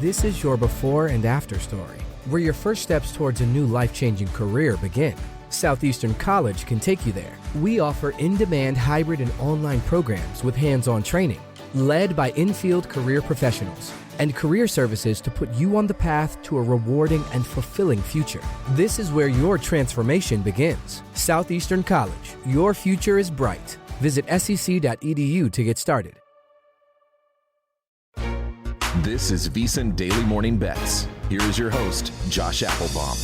This is your before and after story, where your first steps towards a new life-changing career begin. Southeastern College can take you there. We offer in-demand hybrid and online programs with hands-on training, led by in-field career professionals, and career services to put you on the path to a rewarding and fulfilling future. This is where your transformation begins. Southeastern College, your future is bright. Visit sec.edu to get started. This is VSiN Daily Morning Bets. Here is your host, Josh Appelbaum.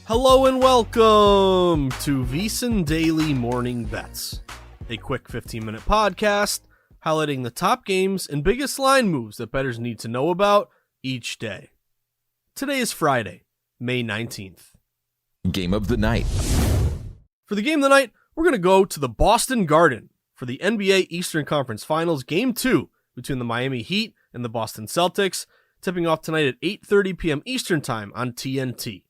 Hello and welcome to VSiN Daily Morning Bets, a quick 15-minute podcast highlighting the top games and biggest line moves that bettors need to know about each day. Today is Friday, May 19th. Game of the night. For the game of the night, we're going to go to the Boston Garden for the NBA Eastern Conference Finals Game 2 between the Miami Heat and the Boston Celtics, tipping off tonight at 8:30 p.m. Eastern Time on TNT.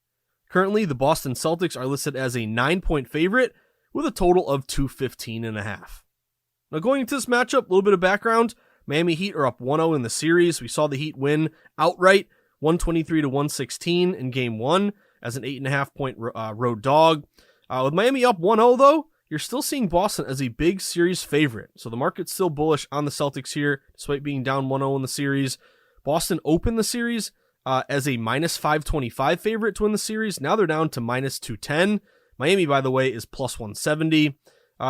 Currently, the Boston Celtics are listed as a 9-point favorite with a total of 215.5. Now going into this matchup, a little bit of background. Miami Heat are up 1-0 in the series. We saw the Heat win outright 123-116 in Game 1 as an 8.5-point road dog. With Miami up 1-0 though, you're still seeing Boston as a big series favorite. So the market's still bullish on the Celtics here, despite being down 1-0 in the series. Boston opened the series as a minus 525 favorite to win the series. Now they're down to minus 210. Miami, by the way, is plus 170.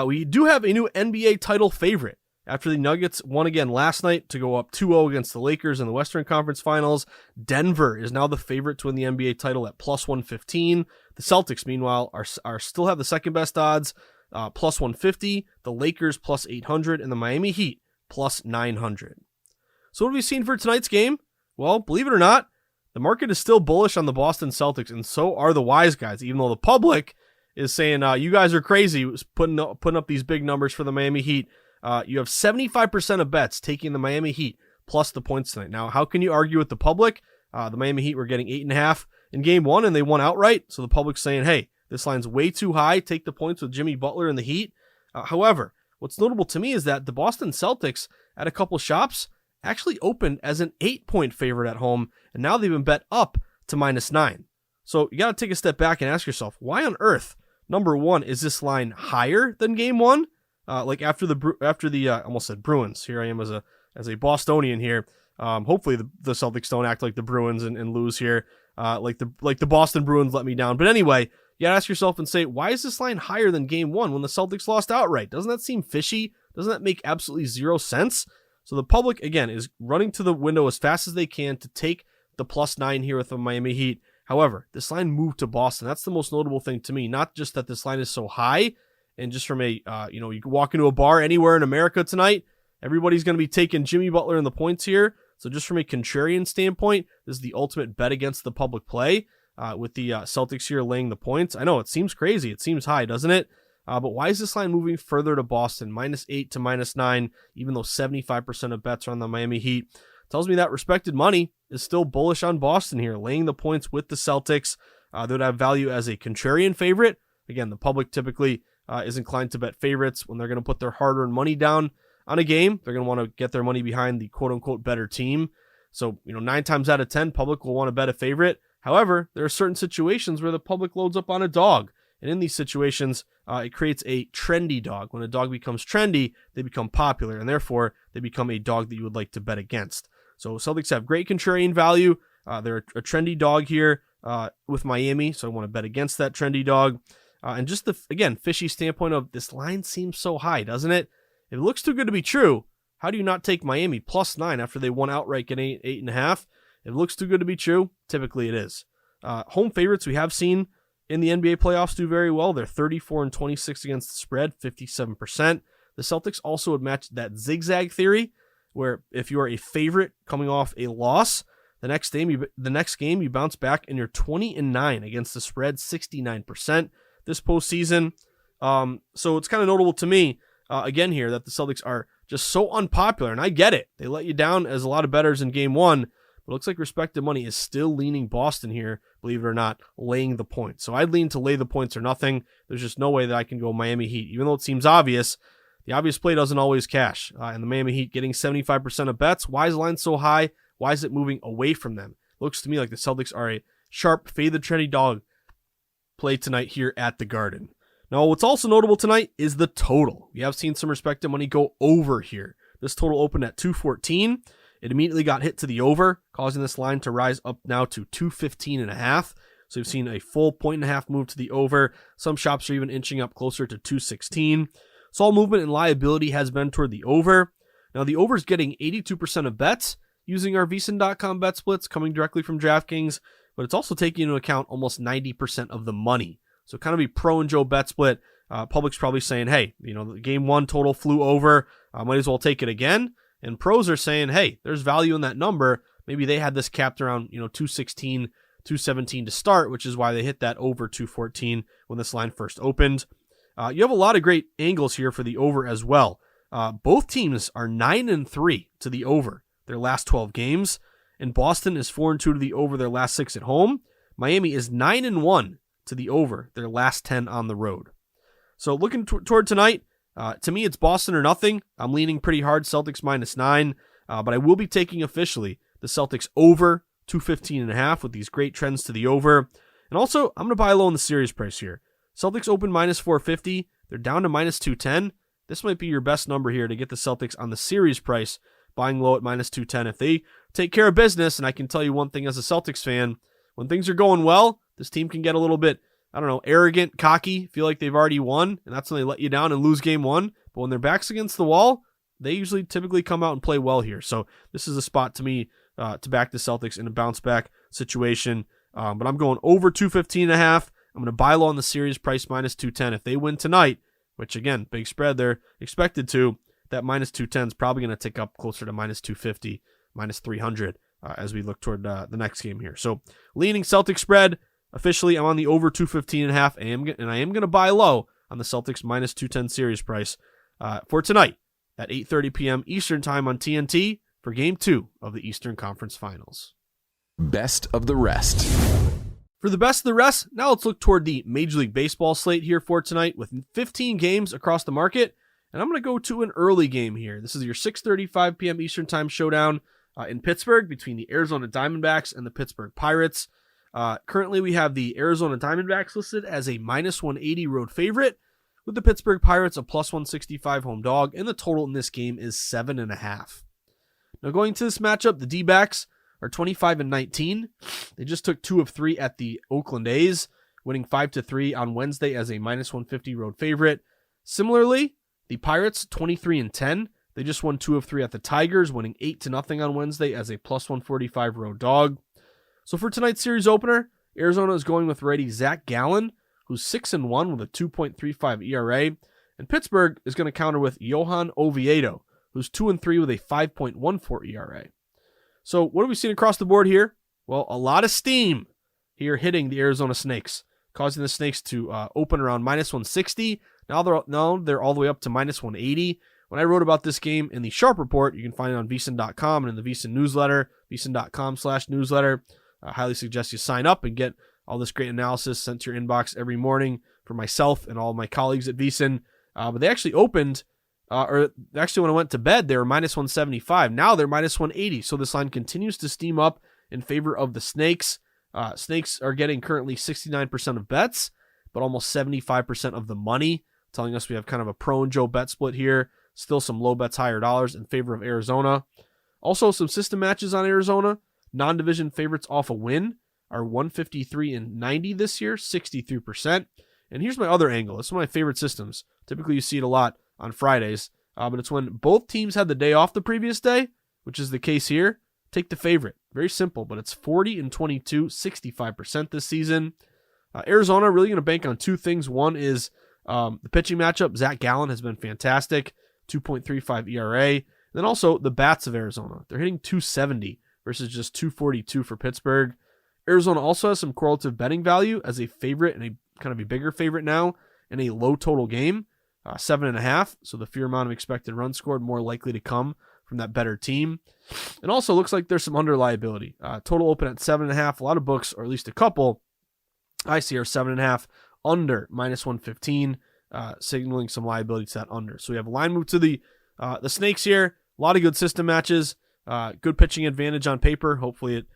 We do have a new NBA title favorite. After the Nuggets won again last night to go up 2-0 against the Lakers in the Western Conference Finals, Denver is now the favorite to win the NBA title at plus 115. The Celtics, meanwhile, are still have the second best odds, plus 150. The Lakers plus 800, and the Miami Heat plus 900. So what have we seen for tonight's game? Well, believe it or not, the market is still bullish on the Boston Celtics, and so are the wise guys, even though the public is saying, you guys are crazy putting up these big numbers for the Miami Heat. You have 75% of bets taking the Miami Heat plus the points tonight. Now, how can you argue with the public? The Miami Heat were getting 8.5 in Game 1, and they won outright, so the public's saying, hey, this line's way too high. Take the points with Jimmy Butler and the Heat. However, what's notable to me is that the Boston Celtics, at a couple shops, actually opened as an 8-point favorite at home, and now they've been bet up to minus 9. So you got to take a step back and ask yourself, why on earth, number one, is this line higher than Game 1? Like after the I almost said Bruins. Here I am as a Bostonian here. Hopefully the Celtics don't act like the Bruins and lose here. Like the Boston Bruins let me down. But anyway, you gotta ask yourself and say, why is this line higher than Game 1 when the Celtics lost outright? Doesn't that seem fishy? Doesn't that make absolutely zero sense? So the public, again, is running to the window as fast as they can to take the plus 9 here with the Miami Heat. However, this line moved to Boston. That's the most notable thing to me. Not just that this line is so high, and just from a, you can walk into a bar anywhere in America tonight, everybody's going to be taking Jimmy Butler and the points here. So just from a contrarian standpoint, this is the ultimate bet against the public play with the Celtics here laying the points. I know it seems crazy. It seems high, doesn't it? But why is this line moving further to Boston? Minus 8 to minus 9, even though 75% of bets are on the Miami Heat. Tells me that respected money is still bullish on Boston here, laying the points with the Celtics. They would have value as a contrarian favorite. Again, the public typically is inclined to bet favorites when they're going to put their hard-earned money down on a game. They're going to want to get their money behind the quote-unquote better team. So, 9 times out of 10, public will want to bet a favorite. However, there are certain situations where the public loads up on a dog. And in these situations, it creates a trendy dog. When a dog becomes trendy, they become popular, and therefore they become a dog that you would like to bet against. So Celtics have great contrarian value. They're a trendy dog here with Miami, so I want to bet against that trendy dog. And just the, again, fishy standpoint of this line seems so high, doesn't it? If it looks too good to be true, how do you not take Miami plus 9 after they won outright getting 8.5? If it looks too good to be true, typically it is. Home favorites we have seen in the NBA playoffs do very well. They're 34-26 against the spread, 57%. The Celtics also would match that zigzag theory, where if you are a favorite coming off a loss, the next game you bounce back and you're 20-9 against the spread, 69% this postseason. So it's kind of notable to me, again here, that the Celtics are just so unpopular, and I get it. They let you down as a lot of bettors in Game 1, but it looks like respected money is still leaning Boston here, believe it or not, laying the points. So I'd lean to lay the points or nothing. There's just no way that I can go Miami Heat. Even though it seems obvious, the obvious play doesn't always cash. And the Miami Heat getting 75% of bets. Why is the line so high? Why is it moving away from them? Looks to me like the Celtics are a sharp, fade the trendy dog play tonight here at the Garden. Now, what's also notable tonight is the total. We have seen some respected money go over here. This total opened at 214. It immediately got hit to the over, causing this line to rise up now to 215.5. So we've seen a full 1.5 move to the over. Some shops are even inching up closer to 216. So all movement and liability has been toward the over. Now the over is getting 82% of bets using our VSiN.com bet splits coming directly from DraftKings, but it's also taking into account almost 90% of the money. So kind of a pro and Joe bet split. Public's probably saying, hey, the game one total flew over. Might as well take it again. And pros are saying, hey, there's value in that number. Maybe they had this capped around 216, 217 to start, which is why they hit that over 214 when this line first opened. You have a lot of great angles here for the over as well. Both teams are 9-3 to the over their last 12 games, and Boston is 4-2 to the over their last 6 at home. Miami is 9-1 to the over their last 10 on the road. So looking toward tonight, to me it's Boston or nothing. I'm leaning pretty hard Celtics -9, but I will be taking officially the Celtics over 215.5 with these great trends to the over. And also, I'm going to buy low on the series price here. Celtics open -450. They're down to -210. This might be your best number here to get the Celtics on the series price, buying low at -210. If they take care of business, and I can tell you one thing as a Celtics fan, when things are going well, this team can get a little bit, arrogant, cocky, feel like they've already won, and that's when they let you down and lose game one. But when their back's against the wall, they usually typically come out and play well here. So this is a spot to me to back the Celtics in a bounce back situation. But I'm going over 215.5. I'm going to buy low on the series price -210. If they win tonight, which again, big spread they're expected to, that -210 is probably going to tick up closer to -250, -300 as we look toward the next game here. So leaning Celtics spread. Officially, I'm on the over 215.5, and I am going to buy low on the Celtics -210 series price for tonight at 8:30 p.m. Eastern Time on TNT for Game 2 of the Eastern Conference Finals. Best of the rest. For the best of the rest, now let's look toward the Major League Baseball slate here for tonight with 15 games across the market, and I'm going to go to an early game here. This is your 6:35 p.m. Eastern Time showdown in Pittsburgh between the Arizona Diamondbacks and the Pittsburgh Pirates. Currently, we have the Arizona Diamondbacks listed as a -180 road favorite, with the Pittsburgh Pirates a +165 home dog, and the total in this game is 7.5. Now, going to this matchup, the D-backs are 25-19. They just took 2 of 3 at the Oakland A's, winning 5-3 on Wednesday as a -150 road favorite. Similarly, the Pirates 23-10. They just won 2 of 3 at the Tigers, winning 8-0 on Wednesday as a +145 road dog. So for tonight's series opener, Arizona is going with righty Zach Gallen, who's 6-1 with a 2.35 ERA, and Pittsburgh is going to counter with Johan Oviedo, who's 2-3 with a 5.14 ERA. So what have we seen across the board here? Well, a lot of steam here hitting the Arizona Snakes, causing the Snakes to open around -160. Now they're all the way up to -180. When I wrote about this game in the Sharp Report, you can find it on VSiN.com and in the VSiN newsletter, VSiN.com/newsletter. I highly suggest you sign up and get all this great analysis sent to your inbox every morning for myself and all of my colleagues at VSiN. But they actually opened, when I went to bed, they were -175. Now they're -180. So this line continues to steam up in favor of the Snakes. Snakes are getting currently 69% of bets, but almost 75% of the money, telling us we have kind of a pro and Joe bet split here. Still some low bets, higher dollars in favor of Arizona. Also some system matches on Arizona. Non-division favorites off a win are 153-90 this year, 63%. And here's my other angle. This is one of my favorite systems. Typically you see it a lot on Fridays, but it's when both teams had the day off the previous day, which is the case here. Take the favorite. Very simple, but it's 40-22, 65% this season. Arizona really going to bank on two things. One is the pitching matchup. Zach Gallen has been fantastic, 2.35 ERA. And then also the bats of Arizona. They're hitting 270 versus just 242 for Pittsburgh. Arizona also has some correlative betting value as a favorite and a kind of a bigger favorite now in a low total game, 7.5. So the fewer amount of expected runs scored, more likely to come from that better team. And also looks like there's some under liability. Total open at 7.5. A lot of books, or at least a couple, I see are 7.5 under -115, signaling some liability to that under. So we have a line move to the Snakes here. A lot of good system matches. good pitching advantage on paper. Hopefully it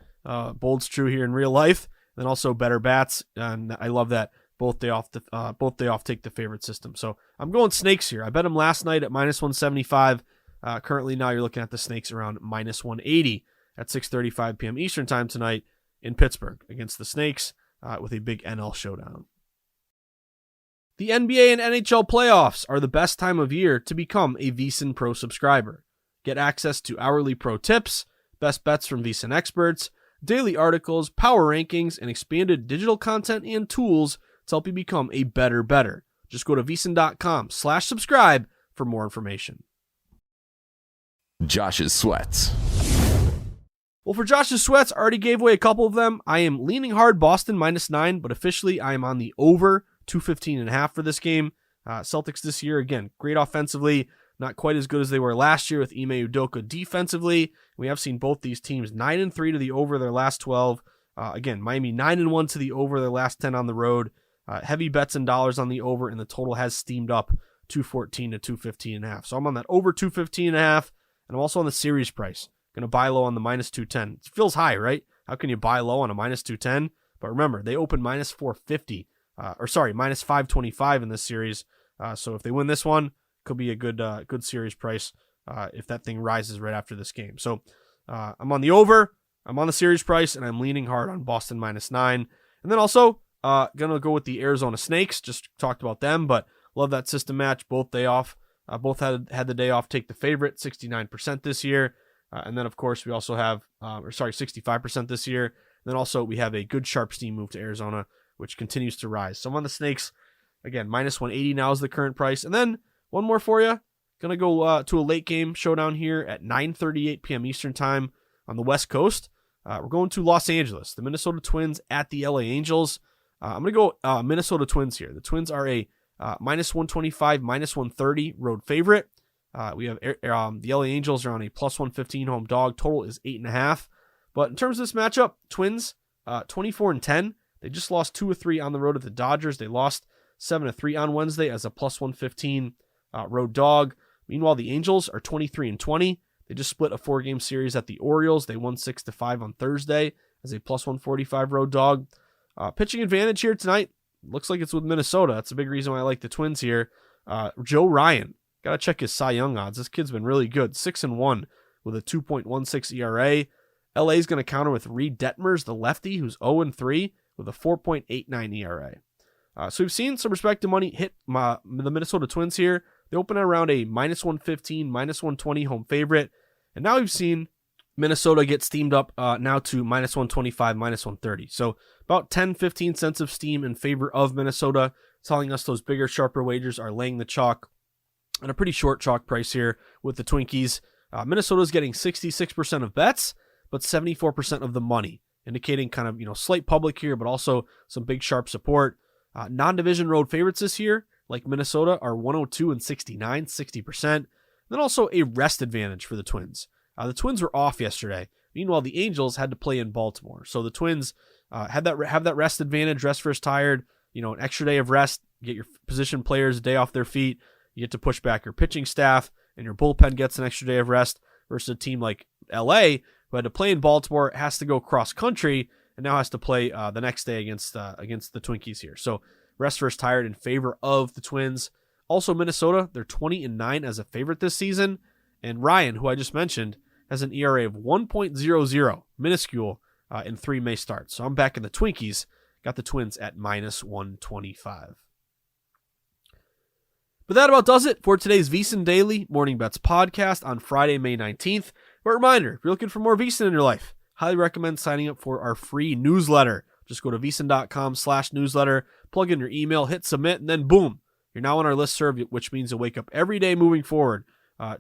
bolds true here in real life. And then also better bats, and I love that both day off take the favorite system. So I'm going Snakes here. I bet them last night at -175. Currently now you're looking at the Snakes around -180 at 6:35 p.m. Eastern time tonight in Pittsburgh against the Snakes with a big NL showdown. The NBA and NHL playoffs are the best time of year to become a VSiN Pro subscriber. Get access to hourly pro tips, best bets from VSiN experts, daily articles, power rankings, and expanded digital content and tools to help you become a better. Just go to VSiN.com/subscribe for more information. Josh's sweats. Well, for Josh's sweats, I already gave away a couple of them. I am leaning hard Boston -9, but officially I am on the over 215.5 for this game. Celtics this year, again, great offensively, not quite as good as they were last year with Ime Udoka defensively. We have seen both these teams 9-3 to the over their last 12. Again, Miami 9-1 to the over their last 10 on the road. Heavy bets and dollars on the over, and the total has steamed up 214 to 215.5. So I'm on that over 215.5, and I'm also on the series price. Going to buy low on the -210. It feels high, right? How can you buy low on a -210? But remember, they open -450, -525 in this series. So if they win this one, could be a good series price if that thing rises right after this game. So I'm on the over, I'm on the series price, and I'm leaning hard on Boston -9. And then also going to go with the Arizona Snakes. Just talked about them, but love that system match. Both day off. Both had the day off take the favorite, 69% this year. And then, of course, we also have, 65% this year. And then also we have a good sharp steam move to Arizona, which continues to rise. So I'm on the Snakes. Again, -180 now is the current price. And then one more for you. Going to go to a late game showdown here at 9:38 p.m. Eastern time on the West Coast. We're going to Los Angeles. The Minnesota Twins at the LA Angels. I'm going to go Minnesota Twins here. The Twins are a -125, -130 road favorite. We have the LA Angels are on a +115 home dog. Total is 8.5. But in terms of this matchup, Twins 24-10. They just lost 2 of 3 on the road at the Dodgers. They lost 7 of 3 on Wednesday as a +115 road dog. Meanwhile, the Angels are 23-20. They just split a 4-game series at the Orioles. They won 6-5 on Thursday as a +145 road dog. Pitching advantage here tonight. Looks like it's with Minnesota. That's a big reason why I like the Twins here. Joe Ryan. Got to check his Cy Young odds. This kid's been really good. 6-1 with a 2.16 ERA. LA's going to counter with Reed Detmers, the lefty, who's 0-3 with a 4.89 ERA. So we've seen some respected money hit the Minnesota Twins here. They open at around a -115, -120 home favorite. And now we've seen Minnesota get steamed up now to -125, -130. So about 10-15 cents of steam in favor of Minnesota, telling us those bigger, sharper wagers are laying the chalk. And a pretty short chalk price here with the Twinkies. Minnesota's getting 66% of bets, but 74% of the money, indicating kind of, slight public here, but also some big sharp support. Non-division road favorites this year, like Minnesota, are 102 and 69, 60%. Then also a rest advantage for the Twins. The Twins were off yesterday. Meanwhile, the Angels had to play in Baltimore. So the Twins have that rest advantage, rest first tired, an extra day of rest, get your position players a day off their feet. You get to push back your pitching staff, and your bullpen gets an extra day of rest versus a team like LA, who had to play in Baltimore, has to go cross country, and now has to play the next day against the Twinkies here. So rest first tired in favor of the Twins. Also Minnesota, they're 20-9 as a favorite this season, and Ryan, who I just mentioned, has an ERA of 1.00, minuscule, in 3 May starts. So I'm back in the Twinkies, got the Twins at -125. But that about does it for today's VSiN Daily Morning Bets podcast on Friday, May 19th. But reminder, if you're looking for more VSiN in your life, highly recommend signing up for our free newsletter. Just go to VSiN.com/newsletter, plug in your email, hit submit, and then boom, you're now on our listserv, which means you'll wake up every day moving forward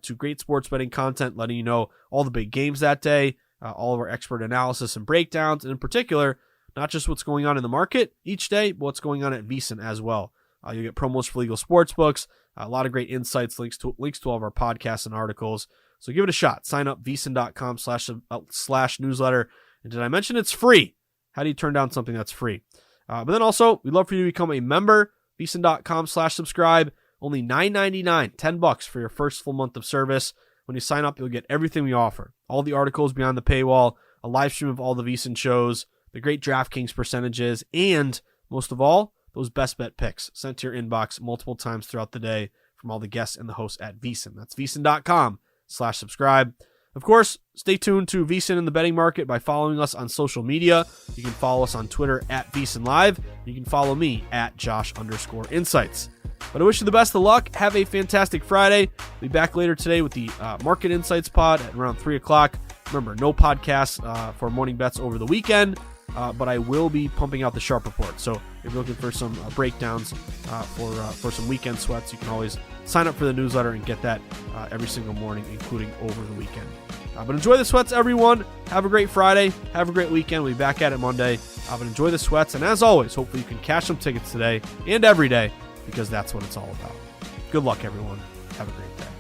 to great sports betting content, letting you know all the big games that day, all of our expert analysis and breakdowns, and in particular, not just what's going on in the market each day, but what's going on at VSiN as well. You'll get promos for legal sports books, a lot of great insights, links to all of our podcasts and articles. So give it a shot. Sign up, VSiN.com/newsletter. And did I mention it's free? How do you turn down something that's free? But then also, we'd love for you to become a member, VSiN.com/subscribe. Only $9.99, $10 for your first full month of service. When you sign up, you'll get everything we offer. All the articles beyond the paywall, a live stream of all the VSiN shows, the great DraftKings percentages, and most of all, those best bet picks sent to your inbox multiple times throughout the day from all the guests and the hosts at VSiN. That's VSiN.com/subscribe. Of course, stay tuned to VSiN in the betting market by following us on social media. You can follow us on Twitter at VSiN Live. You can follow me at Josh_Insights. But I wish you the best of luck. Have a fantastic Friday. We'll be back later today with the Market Insights pod at around 3 o'clock. Remember, no podcasts for morning bets over the weekend, but I will be pumping out the Sharp Report. So if you're looking for some breakdowns for some weekend sweats, you can always sign up for the newsletter and get that every single morning, including over the weekend. But enjoy the sweats, everyone. Have a great Friday. Have a great weekend. We'll be back at it Monday. But enjoy the sweats. And as always, hopefully you can cash some tickets today and every day, because that's what it's all about. Good luck, everyone. Have a great day.